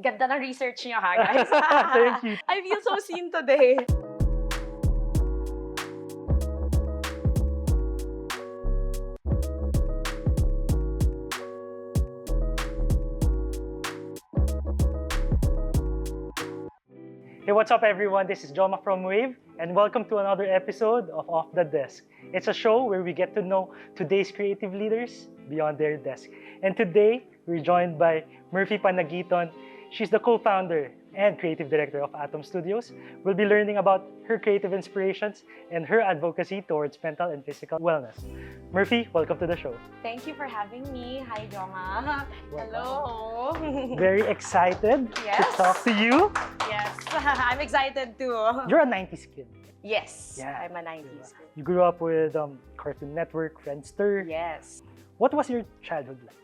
Ganda ng research niyo ha, guys. Thank you. I feel so seen today. Hey, what's up everyone? This is Joma from Wave and welcome to another episode of Off the Desk. It's a show where we get to know today's creative leaders beyond their desk. And today, we're joined by Merphi Panaguiton. She's the co-founder and creative director of Atomm Studios. We'll be learning about her creative inspirations and her advocacy towards mental and physical wellness. Merphi, welcome to the show. Thank you for having me. Hi, Joma. Hello. Very excited Yes. to talk to you. Yes, I'm excited too. You're a 90s kid. Yes, Yeah. I'm a 90s kid. You grew up with Cartoon Network, Friendster. Yes. What was your childhood like?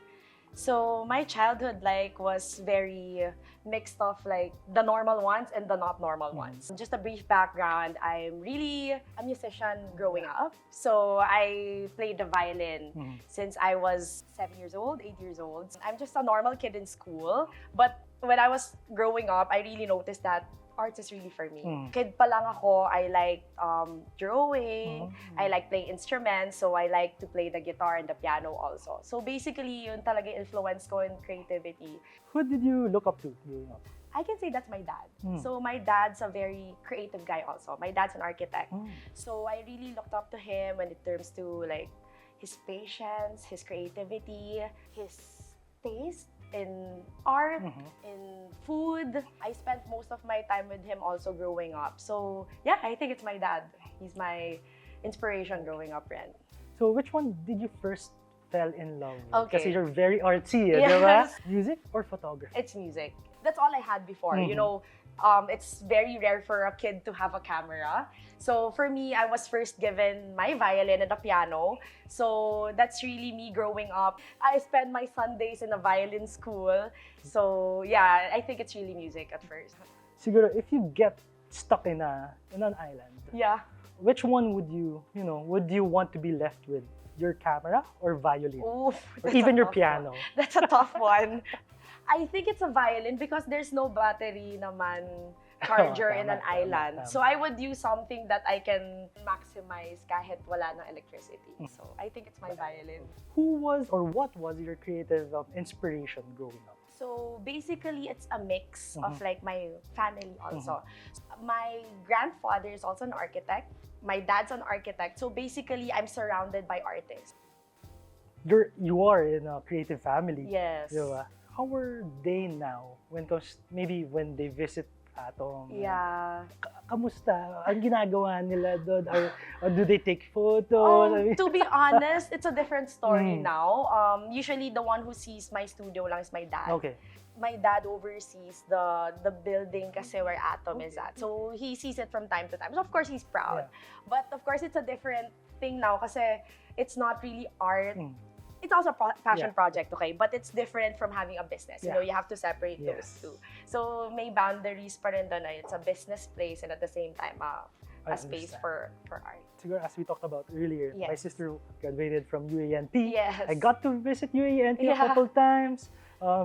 So my childhood was very mixed of the normal ones and the not normal ones. Just a brief background, I'm really a musician growing up. So I played the violin since I was 7 years old, 8 years old. I'm just a normal kid in school. But when I was growing up, I really noticed that arts is really for me. Kid pa lang ako, I like drawing, I like playing instruments, so I like to play the guitar and the piano also. So basically, yun talaga influence ko in creativity. Who did you look up to growing up? I can say that's my dad. So my dad's a very creative guy also. My dad's an architect. So I really looked up to him when it comes to his patience, his creativity, his taste in art, in food. I spent most of my time with him also growing up. So yeah, I think it's my dad. He's my inspiration growing up, Ren. So which one did you first fell in love with? Okay. Kasi you're very artsy, Yes. diba? Music or photography? It's music. That's all I had before. You know, it's very rare for a kid to have a camera. So for me, I was first given my violin and a piano. So that's really me growing up. I spent my Sundays in a violin school. So yeah, I think it's really music at first. Siguro, if you get stuck in an island, Yeah. which one would you want to be left with? Your camera or violin? Oof, Or that's even a your tough piano? one. That's a tough one. I think it's a violin because there's no battery naman charger in an island. tama. So I would use something that I can maximize kahit wala ng electricity. So I think it's my violin. Who was or what was your creative inspiration growing up? So basically, it's a mix of my family also. My grandfather is also an architect. My dad's an architect. So basically, I'm surrounded by artists. You are in a creative family. Yes. Diba? How are they now when they visit Atomm? Yeah. Kamusta? Ang ginagawa nila doon? Or do they take photos? I mean, To be honest, it's a different story now. Usually, the one who sees my studio lang is my dad. okay. My dad oversees the building kasi where Atomm is at. So he sees it from time to time. So of course, he's proud. Yeah. But of course, it's a different thing now kasi it's not really art. It's also a passion project, okay? But it's different from having a business. You know, you have to separate those two. So may boundaries pa rin doon. It's a business place and at the same time, a space for art. Siguro, as we talked about earlier, my Yes. sister graduated from UANP. Yes. I got to visit UANP a Yeah. couple times,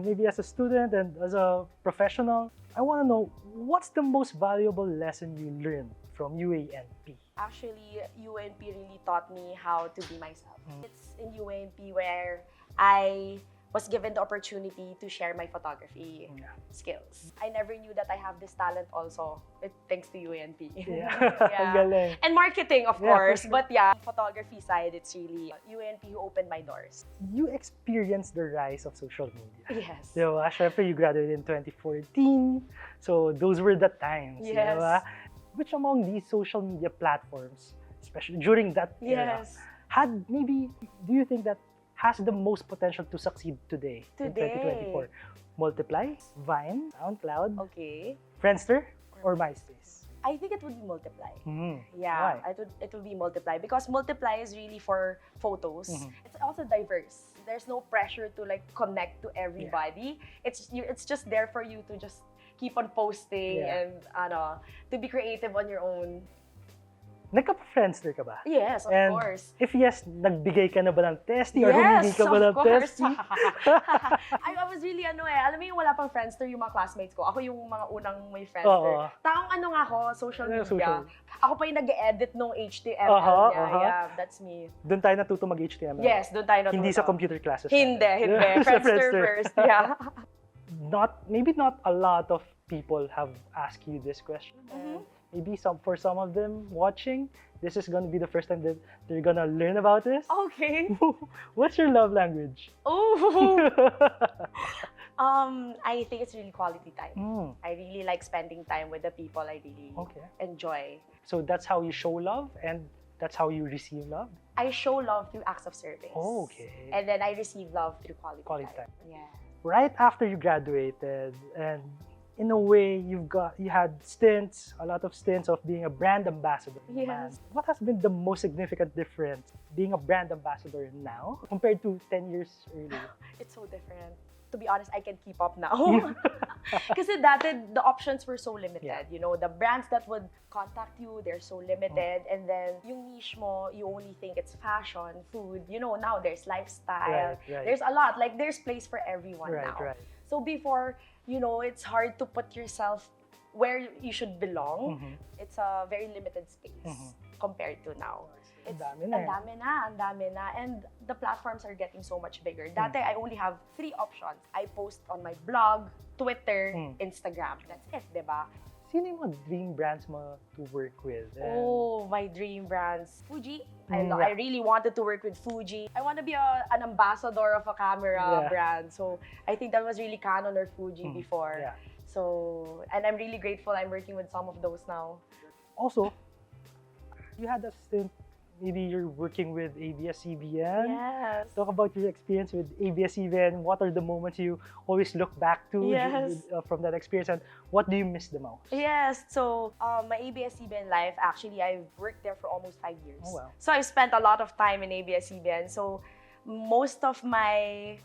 maybe as a student and as a professional. I want to know, what's the most valuable lesson you learned from UANP? Actually, UNP really taught me how to be myself. It's in UNP where I was given the opportunity to share my photography skills. I never knew that I have this talent also, thanks to UNP. Yeah. Ang galing. And marketing, of Yeah, for course. sure. But yeah, photography side, it's really UNP who opened my doors. You experienced the rise of social media. Yes. Diba? Syempre, you graduated in 2014. So, those were the times. Yes. Diba? Which among these social media platforms, especially during that era, Yes. do you think that has the most potential to succeed today in 2024? Multiply, Vine, SoundCloud, Okay. Friendster, or MySpace? I think it would be Multiply. Why? Yeah, it would be Multiply because Multiply is really for photos. It's also diverse. There's no pressure to connect to everybody. It's just there for you to just keep on posting and to be creative on your own. Nagka-Friendster ka ba? Yes, of And course. if yes, nagbigay ka na ba ng testy or humingi ka ba ng testy? I was really alam mo yung wala pang Friendster yung mga classmates ko. Ako yung mga unang may Friendster. Oo. Taong ako, social media. Social. Ako pa yung nag-edit nung HTML niya. Yeah, that's me. Doon tayo natuto mag-HTML. Yes, doon tayo natuto. Hindi sa computer classes. Hindi. Sa Friendster first, yeah. Maybe not a lot of people have asked you this question. Mm-hmm. Maybe for some of them watching, this is going to be the first time that they're going to learn about this. Okay. What's your love language? Oh. I think it's really quality time. I really like spending time with the people I really enjoy. So that's how you show love and that's how you receive love? I show love through acts of service. Oh, okay. And then I receive love through quality time. Yeah. Right after you graduated, and in a way, you had a lot of stints of being a brand ambassador. Yes. What has been the most significant difference being a brand ambassador now compared to 10 years earlier? It's so different. To be honest, I can keep up now. Kasi dati, the options were so limited. Yeah. You know, the brands that would contact you, they're so limited. And then, yung niche mo, you only think it's fashion, food. You know, now there's lifestyle. Right. There's a lot. Like, there's place for everyone now. Right. So before, you know, it's hard to put yourself where you should belong. It's a very limited space compared to now. Ang dami na. And the platforms are getting so much bigger. Dati, I only have 3 options. I post on my blog, Twitter, Instagram. That's it, diba? Sino yung mga dream brands mo to work with? Oh, my dream brands. Fuji. I really wanted to work with Fuji. I want to be an ambassador of a camera brand. So I think that was really Canon or Fuji before. Yeah. So, and I'm really grateful I'm working with some of those now. Also, you had a stint, maybe you're working with ABS-CBN. Yes. Talk about your experience with ABS-CBN. What are the moments you always look back to from that experience, and what do you miss the most? Yes. So, my ABS-CBN life, actually, I've worked there for almost 5 years. Oh, wow. So, I spent a lot of time in ABS-CBN. So, most of my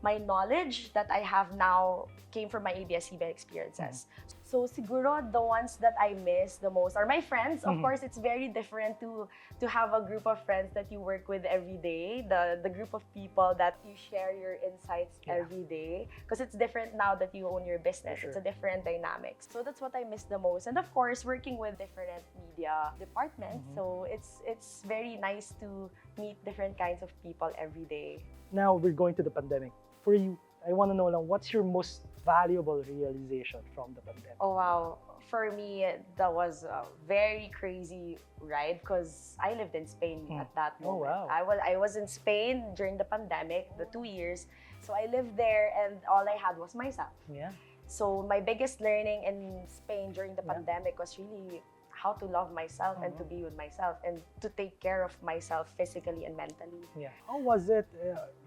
knowledge that I have now came from my ABS-CBN experiences. So siguro the ones that I miss the most are my friends. Of course, it's very different to have a group of friends that you work with every day, the group of people that you share your insights every day. Because it's different now that you own your business. Sure. It's a different dynamics. So that's what I miss the most. And of course, working with different media departments. So it's very nice to meet different kinds of people every day. Now we're going to the pandemic. For you, I want to know lang, what's your most valuable realization from the pandemic? Oh, wow. For me, that was a very crazy ride because I lived in Spain at that moment. Oh, wow. I was in Spain during the pandemic, the 2 years. So I lived there and all I had was myself. Yeah. So my biggest learning in Spain during the pandemic was really how to love myself and to be with myself and to take care of myself physically and mentally. Yeah. How was it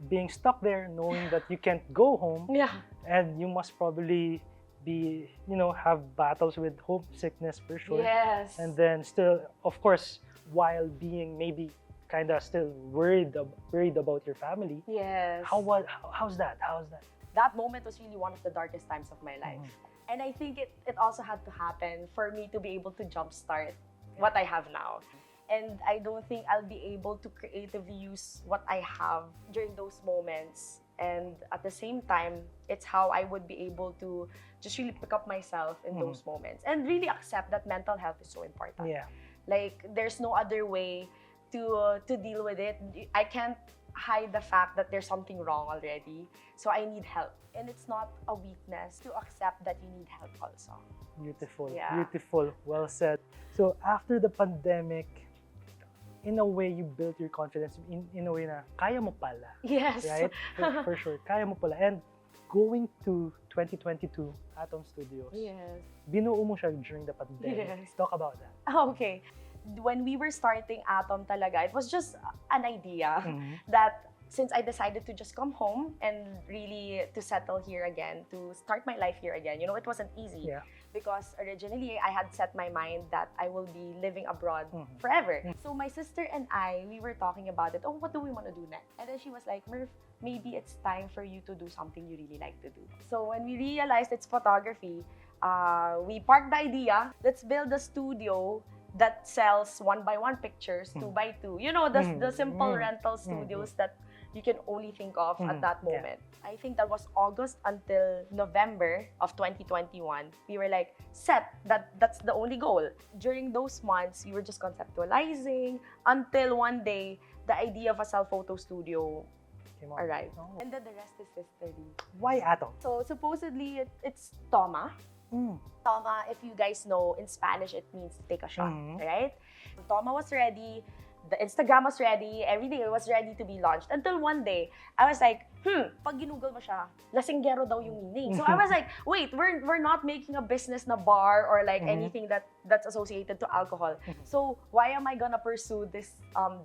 being stuck there, knowing that you can't go home? Yeah. And you must probably have battles with homesickness for sure. Yes. And then still, of course, while being maybe kind of still worried about your family. Yes. How's that? That moment was really one of the darkest times of my life. And I think it also had to happen for me to be able to jumpstart what I have now. And I don't think I'll be able to creatively use what I have during those moments. And at the same time, it's how I would be able to just really pick up myself in those moments and really accept that mental health is so important. Yeah. Like, there's no other way to deal with it. I can't hide the fact that there's something wrong already. So I need help. And it's not a weakness to accept that you need help also. Beautiful. Yeah. Beautiful. Well said. So after the pandemic, in a way, you built your confidence in a way na kaya mo pala. Yes. Right? For sure. Kaya mo pala. And going to 2022, Atomm Studios. Yes. Binuo mo siya during the pandemic. Yes. Talk about that. Okay. When we were starting Atomm talaga, it was just an idea that since I decided to just come home and really to settle here again, to start my life here again, it wasn't easy. Yeah. Because originally, I had set my mind that I will be living abroad forever. So my sister and I, we were talking about it. Oh, what do we want to do next? And then she was like, Merf, maybe it's time for you to do something you really like to do. So when we realized it's photography, we parked the idea. Let's build a studio that sells 1x1 pictures, 2x2. You know, the simple rental studios that you can only think of at that moment. I think that was August until November of 2021. We were like, set, that's the only goal. During those months, we were just conceptualizing until one day, the idea of a self-photo studio arrived. Oh. And then the rest is history. Why Atomm? So supposedly, it's Toma. Toma, if you guys know, in Spanish, it means take a shot, right? Toma was ready, the Instagram was ready, everything was ready to be launched. Until one day, I was like, pag ginugol mo siya, lasinggero daw yung meaning. So I was like, wait, we're not making a business na bar or like anything that's associated to alcohol. So why am I gonna pursue this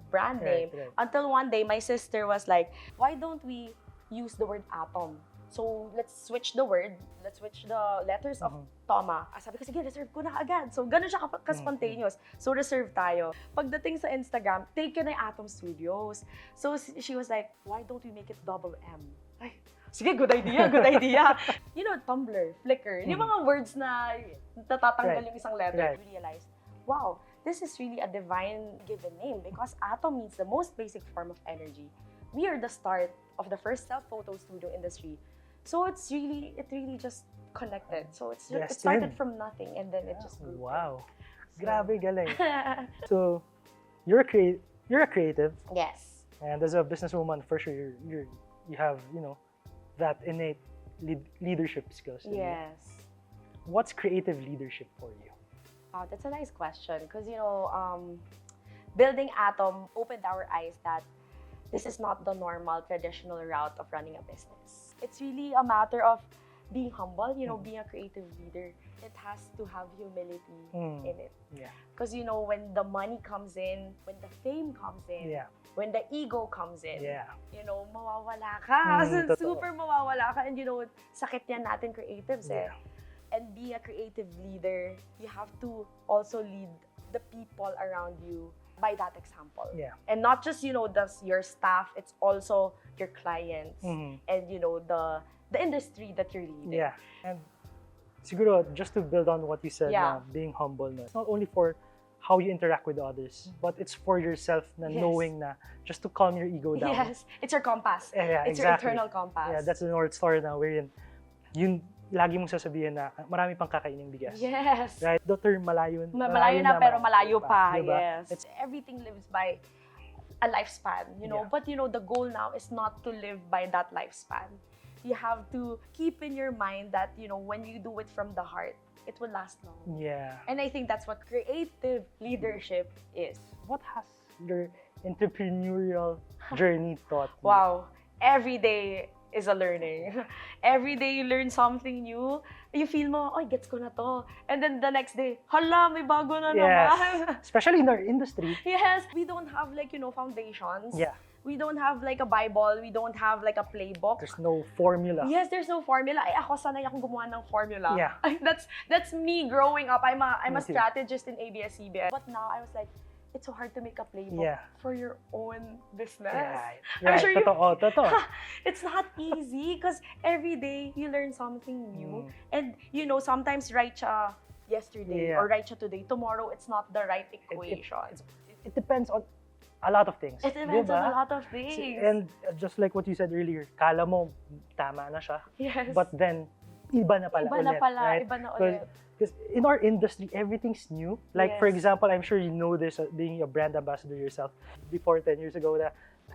brand name? Right. Until one day, my sister was like, why don't we use the word atom? So, let's switch the word. Let's switch the letters of Toma. Sabi ko, sige, reserve ko na agad. So, ganun siya ka-spontaneous. So, reserve tayo. Pagdating sa Instagram, take ka na yung Atomm Studios. So, she was like, why don't we make it double M? Ay, sige, good idea, good idea. You know, Tumblr, Flickr, yung mga words na natatanggal yung isang letter. We realized, wow, this is really a divine given name because Atom means the most basic form of energy. We are the start of the first self-photo studio industry. So it really just connected. So it started from nothing and then it just grew. Wow. So, grabe galing. So you're a creative. Yes. And as a businesswoman, for sure you have, that innate leadership skills. Yes. What's creative leadership for you? Oh, that's a nice question because building Atom opened our eyes that this is not the normal, traditional route of running a business. It's really a matter of being humble, being a creative leader. It has to have humility in it. Yeah. Because, when the money comes in, when the fame comes in, when the ego comes in, mawawala ka. Super mawawala ka. And, sakit yan natin creatives eh. And be a creative leader, you have to also lead the people around you by that example. Yeah. And not just, your staff, it's also your clients and, the industry that you're leading. Yeah. And siguro, just to build on what you said, being humble, it's not only for how you interact with others, but it's for yourself na knowing na just to calm your ego down. Yes. It's your compass. It's your internal compass. Yeah, that's the North Star na wherein yun lagi mong sasabihin na marami pang kakaining bigas. Yes. Right? The term malayo na pero malayo pa. Diba? Yes. Everything lives by a lifespan, But, the goal now is not to live by that lifespan. You have to keep in your mind that, when you do it from the heart, it will last long. Yeah. And I think that's what creative leadership is. What has your entrepreneurial journey taught you? Wow. Every day is a learning. Every day you learn something new. You feel mo, oh, gets ko na to. And then the next day, hala, may bago na naman. Especially in our industry. Yes. We don't have foundations. Yeah. We don't have a Bible. We don't have a playbook. There's no formula. Yes, there's no formula. Ay, ako sanay akong gumawa ng formula. Yeah. That's me growing up. I'm a strategist in ABS-CBN. But now I was like, it's so hard to make a playbook for your own business. Right. I'm sure Totoo. It's not easy because every day you learn something new. And sometimes right siya yesterday or right siya today. Tomorrow, it's not the right equation. It depends on a lot of things. It depends on a lot of things. And just like what you said earlier, kala mo tama na siya. Yes. But then, iba na pala ulit. Right? Iba na ulit. Because in our industry, everything's new. Like, for example, I'm sure you know this, being a brand ambassador yourself. Before 10 years ago, na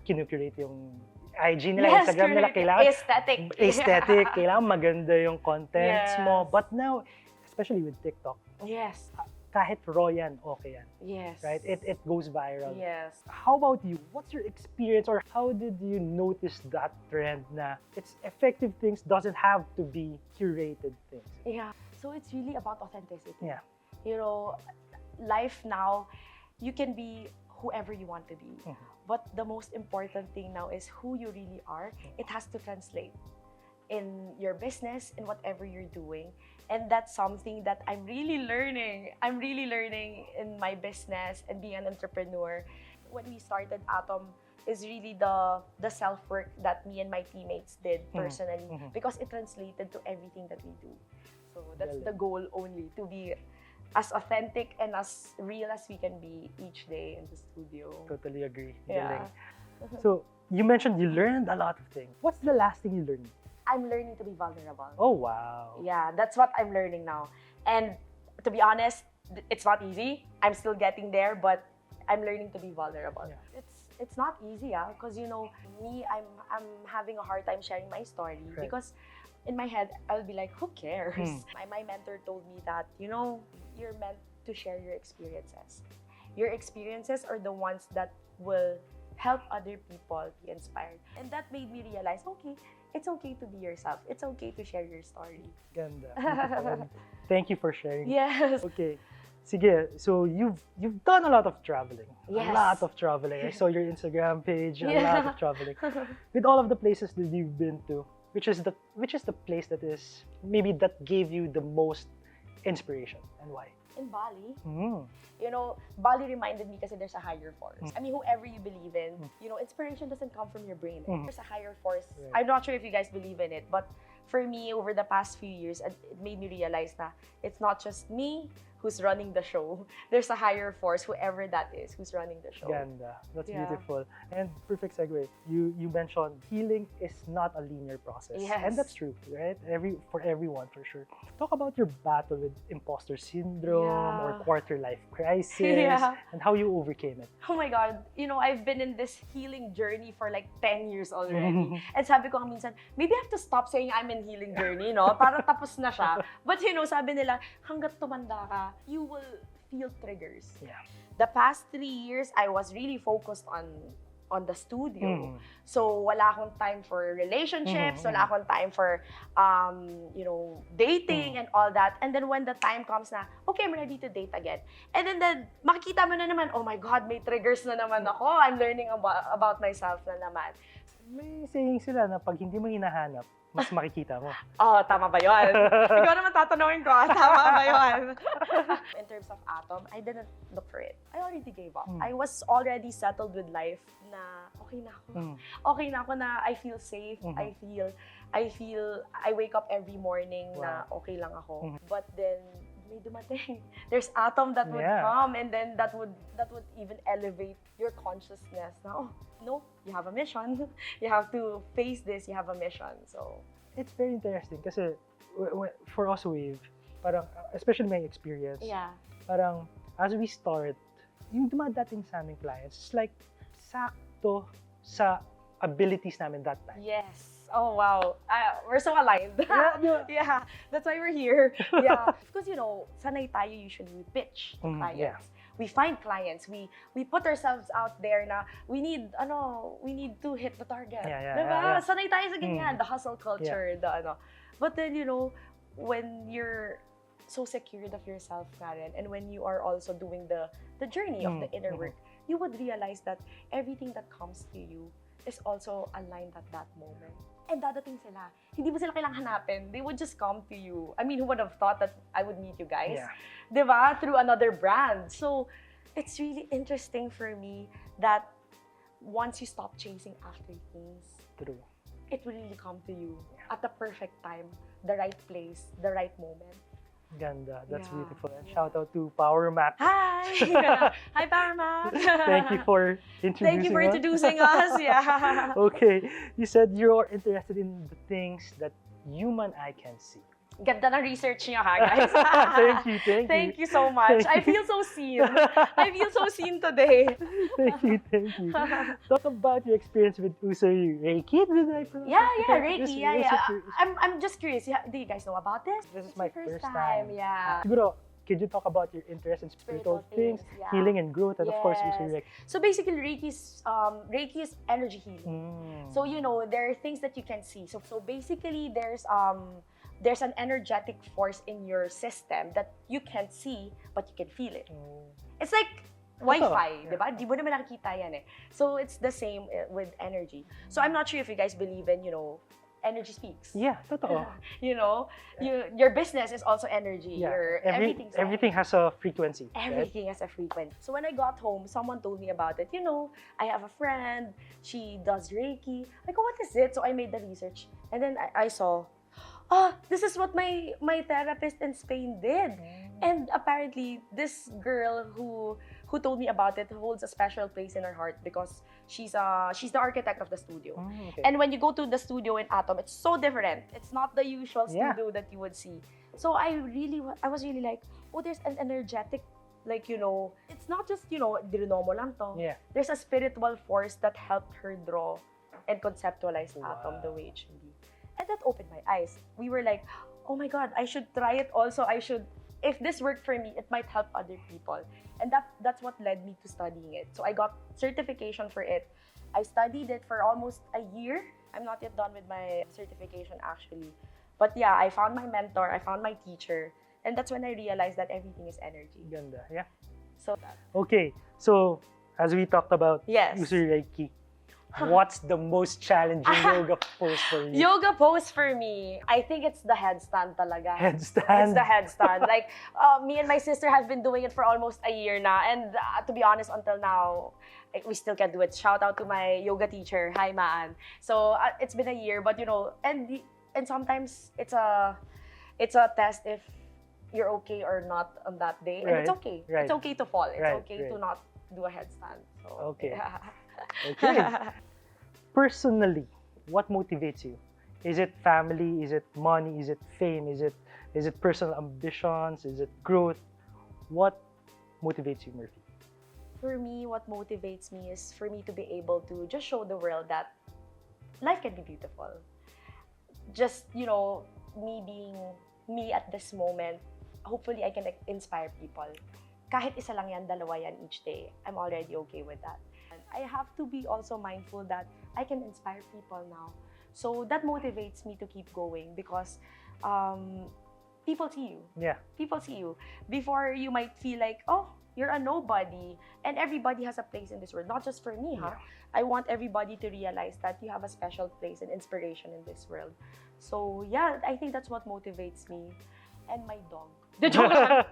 kinukurate yung IG nila, Instagram nila, kailangan aesthetic, kailangan maganda yung contents mo. But now, especially with TikTok, kahit raw yan, okay yan. Yes. Right? It goes viral. Yes. How about you? What's your experience or how did you notice that trend na it's effective things doesn't have to be curated things? Yeah. So it's really about authenticity. Yeah. Life now, you can be whoever you want to be. But the most important thing now is who you really are. It has to translate in your business, in whatever you're doing. And that's something that I'm really learning. I'm really learning in my business and being an entrepreneur. When we started Atom, is really the self-work that me and my teammates did personally because it translated to everything that we do. So that's the goal only, to be as authentic and as real as we can be each day in the studio. Totally agree. Yeah. Galing. So, you mentioned you learned a lot of things. What's the last thing you learned? I'm learning to be vulnerable. Oh, wow. Yeah, that's what I'm learning now. And to be honest, it's not easy. I'm still getting there, but I'm learning to be vulnerable. Yeah. It's not easy, because me, I'm having a hard time sharing my story because in my head I'll be like, who cares? My mentor told me that you're meant to share your experiences. Your experiences are the ones that will help other people be inspired, and that made me realize, okay, it's okay to be yourself. It's okay to share your story. Ganda. Beautiful. Thank you for sharing. Yes. Okay. Sige, so you've done a lot of traveling. Yes. A lot of traveling. I saw your Instagram page, a lot of traveling. With all of the places that you've been to, which is the place that gave you the most inspiration, and why? In Bali. Mm. Bali reminded me kasi there's a higher force. I mean, whoever you believe in, inspiration doesn't come from your brain. There's a higher force. Right. I'm not sure if you guys believe in it, but for me, over the past few years, it made me realize that it's not just me who's running the show. There's a higher force, whoever that is, who's running the show. Ganda. That's beautiful. And perfect segue. You mentioned healing is not a linear process. Yes. And that's true, right? For everyone, for sure. Talk about your battle with imposter syndrome or quarter life crisis and how you overcame it. Oh my God. I've been in this healing journey for like 10 years already. And sabi ko minsan, maybe I have to stop saying I'm in healing journey, para tapos na siya. But sabi nila, hanggat tumanda ka, you will feel triggers. Yeah. The past 3 years, I was really focused on the studio. So wala akong time for relationships, wala akong time for dating and all that. And then when the time comes na, okay, I'm ready to date again. And then makikita mo na naman, oh my God, may triggers na naman ako. I'm learning about myself na naman. May saying sila na pag hindi mo hinahanap, mas makikita mo. Oh, tama ba yun? Ikaw naman tatanungin ko, tama ba yun? In terms of Atomm, I didn't look for it. I already gave up. I was already settled with life na okay na ako. Okay na ako na I feel safe. I wake up every morning na okay lang ako. But then, may dumating. There's Atomm that would come, and then that would even elevate your consciousness. Now, no, you have a mission. You have to face this. You have a mission. So it's very interesting kasi for us Wave, parang especially my experience. Parang as we start, yung dumadating sa aming clients, it's like sakto sa abilities namin that time. Yes. Oh, wow. We're so aligned. Yeah, that's why we're here. Yeah. Because, sanay tayo usually we pitch to clients. We find clients. We put ourselves out there na we need to hit the target. Diba? Sanay tayo sa ganyan, the hustle culture, But then, when you're so secured of yourself, Karen, and when you are also doing the journey of the inner work, you would realize that everything that comes to you is also aligned at that moment. And dadating sila. Hindi mo sila kailangang hanapin. They would just come to you. I mean, who would have thought that I would meet you guys? Diba? Through another brand. So, it's really interesting for me that once you stop chasing after things, it will really come to you at the perfect time, the right place, the right moment. Ganda. That's beautiful. And shout out to Power Map. Hi! Hi, Power Map! Thank you for introducing us. Yeah. Okay. You said you're interested in the things that human eye can see. Ganda ng research niyo, guys. Thank you. Thank you so much. I feel so seen. I feel so seen today. Thank you. Talk about your experience with Usui Reiki. Yeah, Reiki. I'm just curious. Do you guys know about this? This is my first time. Yeah. Siguro, could you talk about your interest in spiritual things, healing and growth, and of course, Usui Reiki? So basically, Reiki is energy healing. So there are things that you can see. So basically, there's an energetic force in your system that you can't see, but you can feel it. It's like Wi-Fi, diba? Di mo naman nakikita yan eh. So it's the same with energy. So I'm not sure if you guys believe in, energy speaks. Yeah, totoo. Your business is also energy. Everything has a frequency. Everything has a frequency. So when I got home, someone told me about it. I have a friend, she does Reiki. I go, what is it? So I made the research. And then I saw, this is what my therapist in Spain did. And apparently, this girl who told me about it holds a special place in her heart because she's the architect of the studio. Okay. And when you go to the studio in Atomm, it's so different. It's not the usual Yeah. studio that you would see. So I was really like, oh, there's an energetic, like, it's not just, dirinomo lang to. Yeah. There's a spiritual force that helped her draw and conceptualize Wow. Atomm the way it should be. And that opened my eyes. We were like, oh my God, I should try it also. If this worked for me, it might help other people. And that's what led me to studying it. So I got certification for it. I studied it for almost a year. I'm not yet done with my certification actually. But yeah, I found my mentor, I found my teacher. And that's when I realized that everything is energy. Ganda. Yeah. So Okay. So, as we talked about yes. user Reiki, what's the most challenging yoga pose for you? Yoga pose for me, I think it's the headstand talaga. Headstand. It's the headstand. Like, me and my sister have been doing it for almost a year now. And to be honest, until now, we still can do it. Shout out to my yoga teacher. Hi, Maan. So, it's been a year, but and sometimes it's a test if you're okay or not on that day. And it's okay. Right. It's okay to fall. It's Right, okay right. to not do a headstand. So, Okay. yeah. Okay. Personally, what motivates you? Is it family? Is it money? Is it fame? Is it personal ambitions? Is it growth? What motivates you, Merphi? For me, what motivates me is for me to be able to just show the world that life can be beautiful. Just, me being me at this moment, hopefully I can inspire people. Kahit isa lang yan, dalawa yan each day, I'm already okay with that. And I have to be also mindful that I can inspire people now. So that motivates me to keep going because people see you. Yeah. People see you. Before you might feel like, oh, you're a nobody. And everybody has a place in this world. Not just for me, huh? I want everybody to realize that you have a special place and inspiration in this world. So yeah, I think that's what motivates me. And my dog. The joke lang.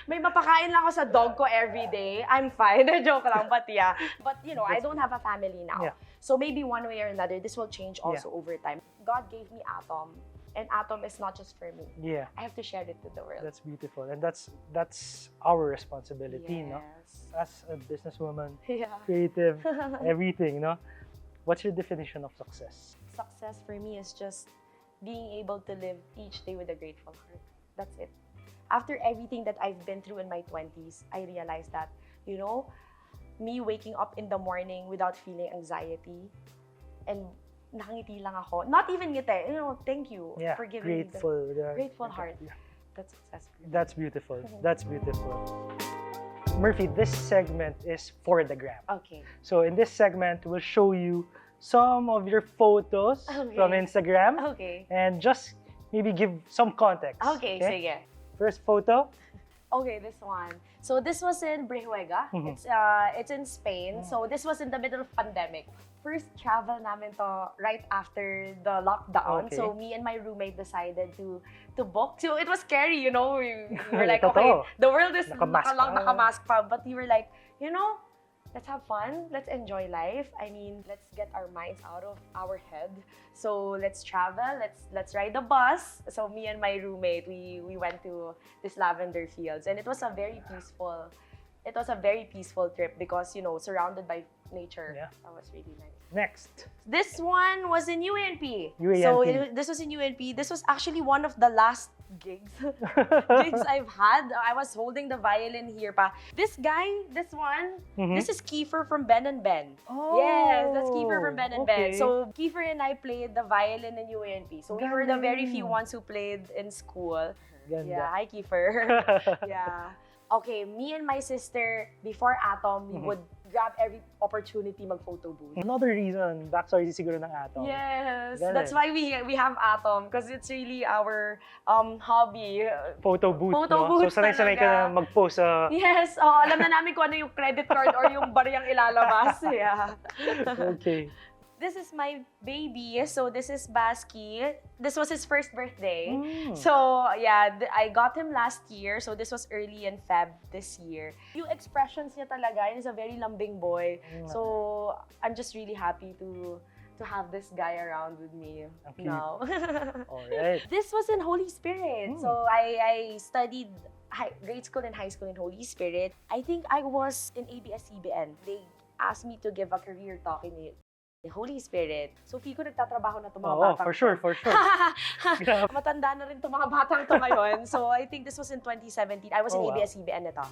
May mapakain lang ako sa dog ko every day. I'm fine. The joke lang. But yeah. But I don't have a family now. Yeah. So maybe one way or another, this will change also over time. God gave me Atomm. And Atomm is not just for me. Yeah. I have to share it to the world. That's beautiful. And that's our responsibility, no? Yes. As a businesswoman, Yeah. creative, everything, no? What's your definition of success? Success for me is just being able to live each day with a grateful heart. That's it. After everything that I've been through in my 20s, I realized that, me waking up in the morning without feeling anxiety and nakangiti lang ako. Not even ngiti, thank you for giving me the grateful heart. Yeah. That's success for me. That's beautiful. That's beautiful. Merphi, this segment is for the gram. Okay. So in this segment, we'll show you some of your photos from Instagram. Okay. And just maybe give some context. Okay, sige. First photo. Okay, this one. So this was in Brihuega. It's in Spain. So this was in the middle of pandemic. First travel namin to right after the lockdown. Okay. So me and my roommate decided to book. So it was scary, We were like, Totoo. okay, the world is Nakamask nakamask pa. But we were like, let's have fun. Let's enjoy life. I mean, let's get our minds out of our head. So let's travel. Let's ride the bus. So me and my roommate, we went to this lavender fields, and it was a very peaceful. It was a very peaceful trip because surrounded by nature. Yeah. That was really nice. Next. This one was in UNP. UANP. So this was in UNP. This was actually one of the last gigs I've had. I was holding the violin here pa. This guy, this one, this is Kiefer from Ben and Ben. Oh, Yes, that's Kiefer from Ben and Ben. okay. So Kiefer and I played the violin in UNP. So we were the very few Galing. ones who played in school. Ganda. Yeah, hi Kiefer. Yeah. Okay, me and my sister, before Atomm, we would grab every opportunity mag-photo booth. Another reason, backstory siguro ng Atomm. Yes, Galing. that's why we have Atomm because it's really our hobby. Photo booth, Photo no? booth So sanay-sanay ka talaga. na mag-post sa... Yes, alam na namin kung ano yung credit card or yung bariyang ilalabas. Yeah. Okay. This is my baby. So this is Baski. This was his first birthday. So yeah, I got him last year. So this was early in Feb this year. Yung expressions niya talaga, he's a very lambing boy. So I'm just really happy to to have this guy around with me Okay. now. Alright. This was in Holy Spirit. Hmm. So I studied grade school and high school in Holy Spirit. I think I was in ABS-CBN. They asked me to give a career talk in the Holy Spirit. So, feel ko nagtatrabaho na itong mga Oo, batang for sure, for sure. Grabe. Matanda na rin itong mga batang to ngayon. So, I think this was in 2017. I was in Oh, wow. ABS-CBN nito.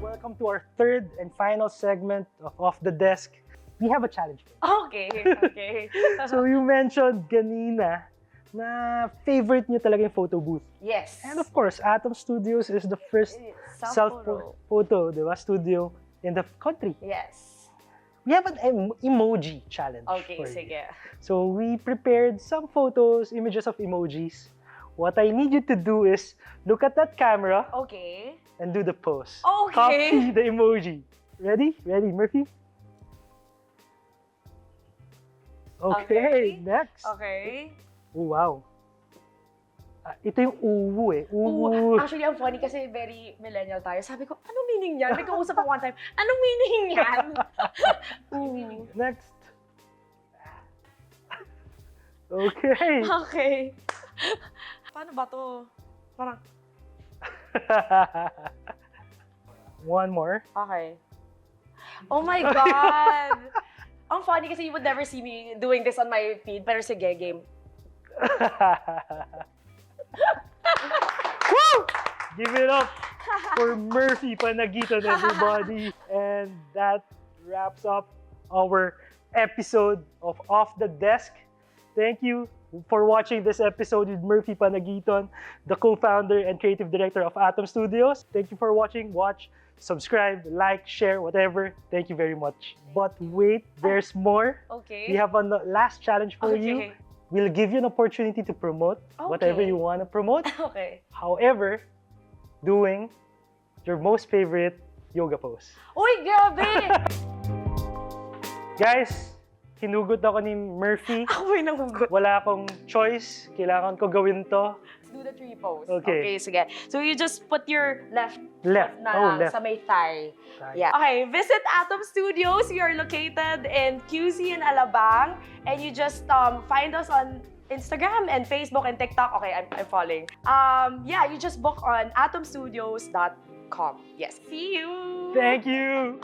Welcome to our third and final segment of Off the Desk. We have a challenge. Okay, okay. So you mentioned kanina na favorite niyo talaga yung photo booth. Yes. And of course, Atomm Studios is the first self-photo, di ba, studio in the country. Yes. We have an emoji challenge Okay, for you. sige. So we prepared some photos, images of emojis. What I need you to do is look at that camera Okay. and do the pose. Okay. Copy the emoji. Ready? Ready, Merphi? Okay, next. Okay. Oh, wow. Ito yung uwu eh. Uwu. Actually, ang funny kasi very millennial tayo. Sabi ko, anong meaning yan? May kausap ako one time, anong meaning yan? Next. Okay. Okay. Paano ba to? Parang, One more. okay. Oh my God! Ang funny kasi you would never see me doing this on my feed, pero sige, game. Woo! Give it up for Merphi Panaguiton, everybody. And that wraps up our episode of Off the Desk. Thank you for watching this episode with Merphi Panaguiton, the co-founder and creative director of Atomm Studios. Thank you for watching. Watch, subscribe, like, share, whatever. Thank you very much. But wait, there's more. Okay. We have a last challenge for you. Okay. We'll give you an opportunity to promote whatever Okay. you want to promote. Okay. However, doing your most favorite yoga pose. Uy, grabe! Guys, hinugot ako ni Merphi. Ako may nahugot. Wala akong choice. Kailangan ko gawin to. Let's do the tree pose. Okay. Okay, sige. So you just put your left Left. na Oh, lang left. sa may thigh. Thigh. Yeah. Okay, visit Atomm Studios. We are located in QC in Alabang. And you just find us on Instagram and Facebook and TikTok. Okay, I'm following. Yeah, you just book on atomstudios.com. Yes. See you! Thank you.